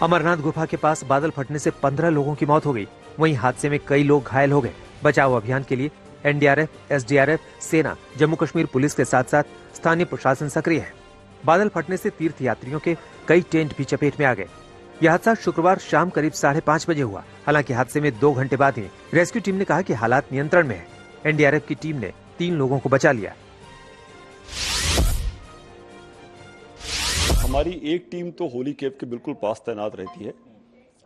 अमरनाथ गुफा के पास बादल फटने से 15 लोगों की मौत हो गई। वहीं हादसे में कई लोग घायल हो गए। बचाव अभियान के लिए एनडीआरएफ, एसडीआरएफ, सेना, जम्मू कश्मीर पुलिस के साथ साथ स्थानीय प्रशासन सक्रिय है। बादल फटने से तीर्थ यात्रियों के कई टेंट भी चपेट में आ गए। यह हादसा शुक्रवार शाम करीब 5:30 बजे हुआ। हालांकि हादसे में 2 घंटे बाद ही रेस्क्यू टीम ने कहा कि हालात नियंत्रण में है। एनडीआरएफ की टीम ने 3 लोगों को बचा लिया। हमारी एक टीम तो होली केव के बिल्कुल पास तैनात रहती है,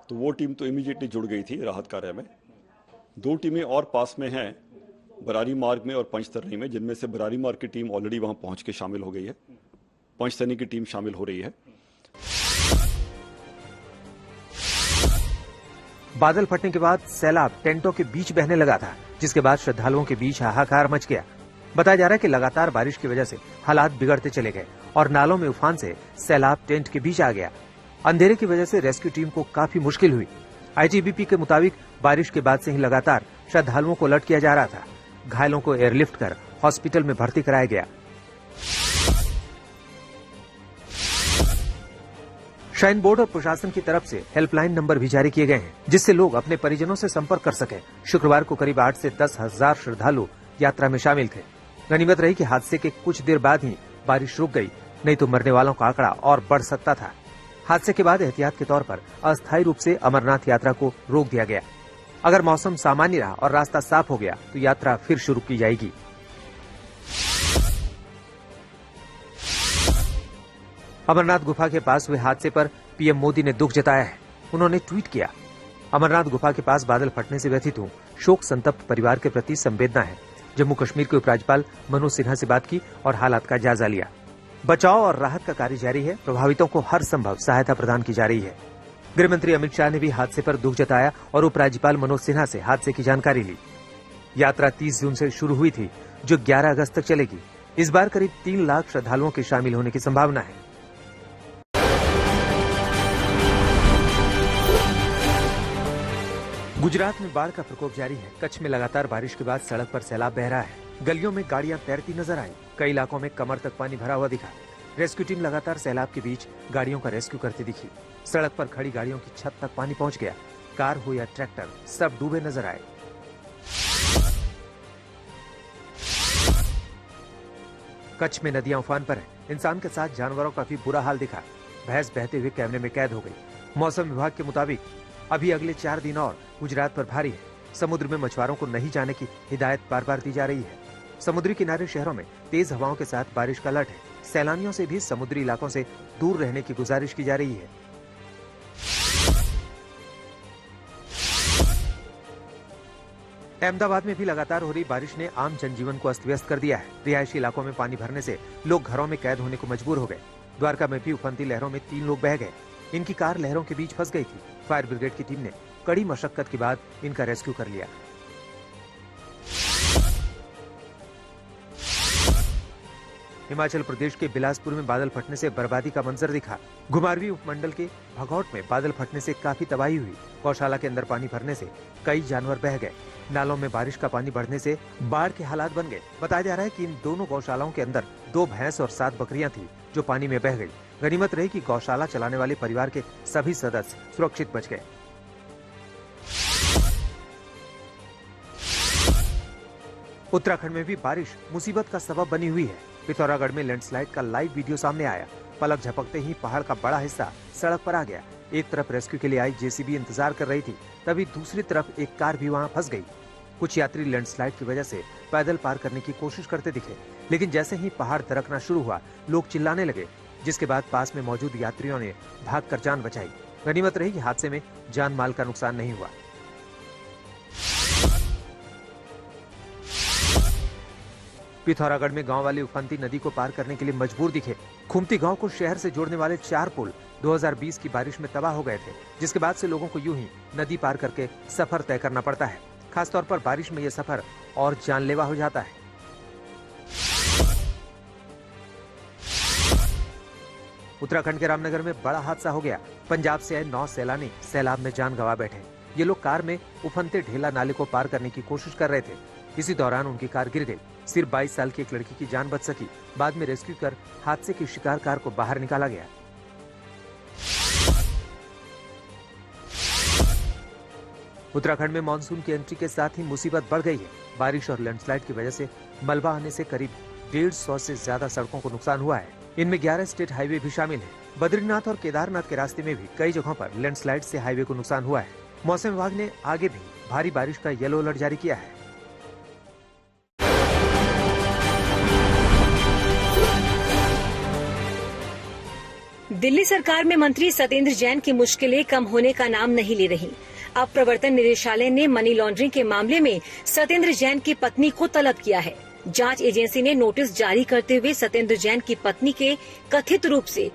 तो वो टीम तो इमीडिएटली जुड़ गई थी राहत कार्य में। 2 टीमें और पास में हैं, बरारी मार्ग में और पंचतरनी में, जिनमें से बरारी मार्ग की टीम ऑलरेडी वहां पहुंच के शामिल हो गई है। पंचतरनी की टीम शामिल हो रही है। बादल फटने के बाद सैलाब टेंटों के बीच बहने लगा था, जिसके बाद श्रद्धालुओं के बीच हाहाकार मच गया। बताया जा रहा है कि लगातार बारिश की वजह से हालात बिगड़ते चले गए और नालों में उफान से सैलाब टेंट के बीच आ गया। अंधेरे की वजह से रेस्क्यू टीम को काफी मुश्किल हुई। आईटीबीपी के मुताबिक बारिश के बाद से ही लगातार श्रद्धालुओं को अलर्ट किया जा रहा था। घायलों को एयरलिफ्ट कर हॉस्पिटल में भर्ती कराया गया। श्राइन बोर्ड और प्रशासन की तरफ से हेल्पलाइन नंबर भी जारी किए गए हैं, जिससे लोग अपने परिजनों से संपर्क कर सकें। शुक्रवार को करीब 8 से 10 हजार श्रद्धालु यात्रा में शामिल थे। गनीमत रही कि हादसे के कुछ देर बाद ही बारिश रुक गई, नहीं तो मरने वालों का आंकड़ा और बढ़ सकता था। हादसे के बाद एहतियात के तौर पर अस्थायी रूप से अमरनाथ यात्रा को रोक दिया गया। अगर मौसम सामान्य रहा और रास्ता साफ हो गया तो यात्रा फिर शुरू की जाएगी। अमरनाथ गुफा के पास हुए हादसे पर पीएम मोदी ने दुख जताया है। उन्होंने ट्वीट किया, अमरनाथ गुफा के पास बादल फटने से व्यथित हूं। शोक संतप्त परिवार के प्रति संवेदना है। जम्मू कश्मीर के उपराज्यपाल मनोज सिन्हा से बात की और हालात का जायजा लिया। बचाव और राहत का कार्य जारी है। प्रभावितों को हर संभव सहायता प्रदान की जा रही है। गृहमंत्री अमित शाह ने भी हादसे पर दुख जताया और उपराज्यपाल मनोज सिन्हा से हादसे की जानकारी ली। यात्रा 30 जून से शुरू हुई थी, जो 11 अगस्त तक चलेगी। इस बार करीब 3 लाख श्रद्धालुओं के शामिल होने की संभावना है। गुजरात में बाढ़ का प्रकोप जारी है। कच्छ में लगातार बारिश के बाद सड़क पर सैलाब बह रहा है। गलियों में गाड़ियां तैरती नजर आई। कई इलाकों में कमर तक पानी भरा हुआ दिखा। रेस्क्यू टीम लगातार सैलाब के बीच गाड़ियों का रेस्क्यू करती दिखी। सड़क पर खड़ी गाड़ियों की छत तक पानी पहुंच गया। कार हो या ट्रैक्टर, सब डूबे नजर आए। कच्छ में नदियां उफान पर हैं। इंसान के साथ जानवरों का भी बुरा हाल दिखा। भैंस बहते हुए कैमरे में कैद हो गई। मौसम विभाग के मुताबिक अभी अगले 4 दिन और गुजरात पर भारी है। समुद्र में मछुआरों को नहीं जाने की हिदायत बार बार दी जा रही है। समुद्री किनारे शहरों में तेज हवाओं के साथ बारिश का अलर्ट है। सैलानियों से भी समुद्री इलाकों से दूर रहने की गुजारिश की जा रही है। अहमदाबाद में भी लगातार हो रही बारिश ने आम जनजीवन को अस्त व्यस्त कर दिया है। रिहायशी इलाकों में पानी भरने से लोग घरों में कैद होने को मजबूर हो गए। द्वारका में भी उफनती लहरों में 3 लोग बह गए। इनकी कार लहरों के बीच फंस गई थी। फायर ब्रिगेड की टीम ने कड़ी मशक्कत के बाद इनका रेस्क्यू कर लिया। हिमाचल प्रदेश के बिलासपुर में बादल फटने से बर्बादी का मंजर दिखा। घुमारवीं उपमंडल के भगौट में बादल फटने से काफी तबाही हुई। गौशाला के अंदर पानी भरने से कई जानवर बह गए। नालों में बारिश का पानी बढ़ने से बाढ़ के हालात बन गए। बताया जा रहा है कि इन दोनों गौशालाओं के अंदर 2 भैंस और 7 बकरियां थी, जो पानी में बह गई। गनीमत रही कि गौशाला चलाने वाले परिवार के सभी सदस्य सुरक्षित बच गए। उत्तराखंड में भी बारिश मुसीबत का सबब बनी हुई है। पिथौरागढ़ में लैंडस्लाइड का लाइव वीडियो सामने आया। पलक झपकते ही पहाड़ का बड़ा हिस्सा सड़क पर आ गया। एक तरफ रेस्क्यू के लिए आई जेसीबी इंतजार कर रही थी, तभी दूसरी तरफ एक कार भी वहां फंस गई। कुछ यात्री लैंडस्लाइड की वजह से पैदल पार करने की कोशिश करते दिखे, लेकिन जैसे ही पहाड़ दरकना शुरू हुआ, लोग चिल्लाने लगे, जिसके बाद पास में मौजूद यात्रियों ने भागकर जान बचाई। गनीमत रही कि हादसे में जान माल का नुकसान नहीं हुआ। पिथौरागढ़ में गांव वाले उफनती नदी को पार करने के लिए मजबूर दिखे। खुमती गांव को शहर से जोड़ने वाले 4 पुल 2020 की बारिश में तबाह हो गए थे, जिसके बाद से लोगों को यूं ही नदी पार करके सफर तय करना पड़ता है। खासतौर पर बारिश में यह सफर और जानलेवा हो जाता है। उत्तराखंड के रामनगर में बड़ा हादसा हो गया। पंजाब से आए 9 सैलानी सैलाब में जान गंवा बैठे। ये लोग कार में उफनते ढेला नाले को पार करने की कोशिश कर रहे थे। इसी दौरान उनकी कार गिर गई। सिर्फ 22 साल की एक लड़की की जान बच सकी। बाद में रेस्क्यू कर हादसे की शिकार कार को बाहर निकाला गया। उत्तराखंड में मानसून की एंट्री के साथ ही मुसीबत बढ़ गई है। बारिश और लैंडस्लाइड की वजह से मलबा आने से करीब 150 से ज्यादा सड़कों को नुकसान हुआ है। इनमें 11 स्टेट हाईवे भी शामिल है। बद्रीनाथ और केदारनाथ के रास्ते में भी कई जगहों पर लैंडस्लाइड से हाईवे को नुकसान हुआ है। मौसम विभाग ने आगे भी भारी बारिश का येलो अलर्ट जारी किया है। दिल्ली सरकार में मंत्री सत्येंद्र जैन की मुश्किलें कम होने का नाम नहीं ले रही। अब प्रवर्तन निदेशालय ने मनी लॉन्ड्रिंग के मामले में सत्येंद्र जैन की पत्नी को तलब किया है। जांच एजेंसी ने नोटिस जारी करते हुए सत्येंद्र जैन की पत्नी के कथित रूप से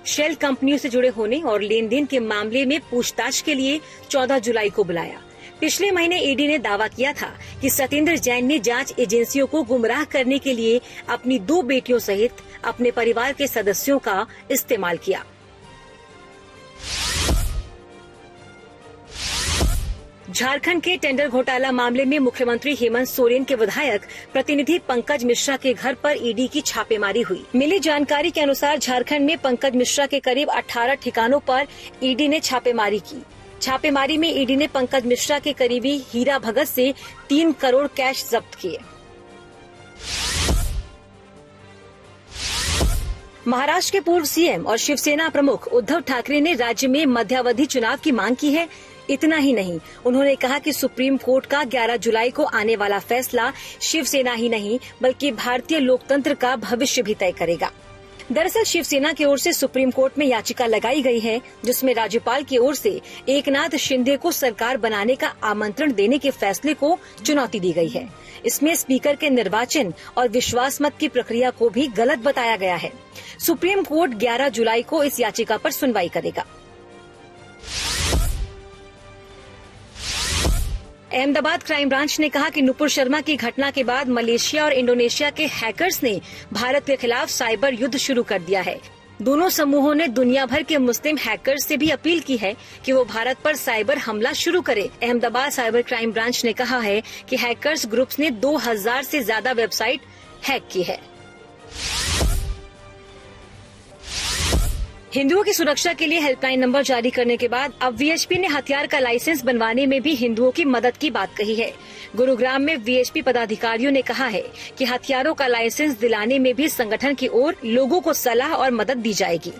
शेल कंपनियों से जुड़े होने और लेन देन के मामले में पूछताछ के लिए 14 जुलाई को बुलाया। पिछले महीने ईडी ने दावा किया था कि सत्येंद्र जैन ने जांच एजेंसियों को गुमराह करने के लिए अपनी 2 बेटियों सहित अपने परिवार के सदस्यों का इस्तेमाल किया। झारखंड के टेंडर घोटाला मामले में मुख्यमंत्री हेमंत सोरेन के विधायक प्रतिनिधि पंकज मिश्रा के घर पर ईडी की छापेमारी हुई। मिली जानकारी के अनुसार झारखंड में पंकज मिश्रा के करीब 18 ठिकानों पर ईडी ने छापेमारी की। छापेमारी में ईडी ने पंकज मिश्रा के करीबी हीरा भगत से 3 करोड़ कैश जब्त किए। महाराष्ट्र के पूर्व सीएम और शिवसेना प्रमुख उद्धव ठाकरे ने राज्य में मध्यावधि चुनाव की मांग की है। इतना ही नहीं, उन्होंने कहा कि सुप्रीम कोर्ट का 11 जुलाई को आने वाला फैसला शिवसेना ही नहीं बल्कि भारतीय लोकतंत्र का भविष्य भी तय करेगा। दरअसल शिवसेना की ओर से सुप्रीम कोर्ट में याचिका लगाई गई है, जिसमें राज्यपाल की ओर से एकनाथ शिंदे को सरकार बनाने का आमंत्रण देने के फैसले को चुनौती दी गई है। इसमें स्पीकर के निर्वाचन और विश्वास मत की प्रक्रिया को भी गलत बताया गया है। सुप्रीम कोर्ट 11 जुलाई को इस याचिका पर सुनवाई करेगा। अहमदाबाद क्राइम ब्रांच ने कहा कि नुपुर शर्मा की घटना के बाद मलेशिया और इंडोनेशिया के हैकर्स ने भारत के खिलाफ साइबर युद्ध शुरू कर दिया है। दोनों समूहों ने दुनिया भर के मुस्लिम हैकर्स से भी अपील की है कि वो भारत पर साइबर हमला शुरू करे। अहमदाबाद साइबर क्राइम ब्रांच ने कहा है कि हैकर्स ग्रुप्स ने 2000 से ज्यादा वेबसाइट हैक की है। हिंदुओं की सुरक्षा के लिए हेल्पलाइन नंबर जारी करने के बाद अब वीएचपी ने हथियार का लाइसेंस बनवाने में भी हिंदुओं की मदद की बात कही है। गुरुग्राम में वीएचपी पदाधिकारियों ने कहा है कि हथियारों का लाइसेंस दिलाने में भी संगठन की ओर लोगों को सलाह और मदद दी जाएगी।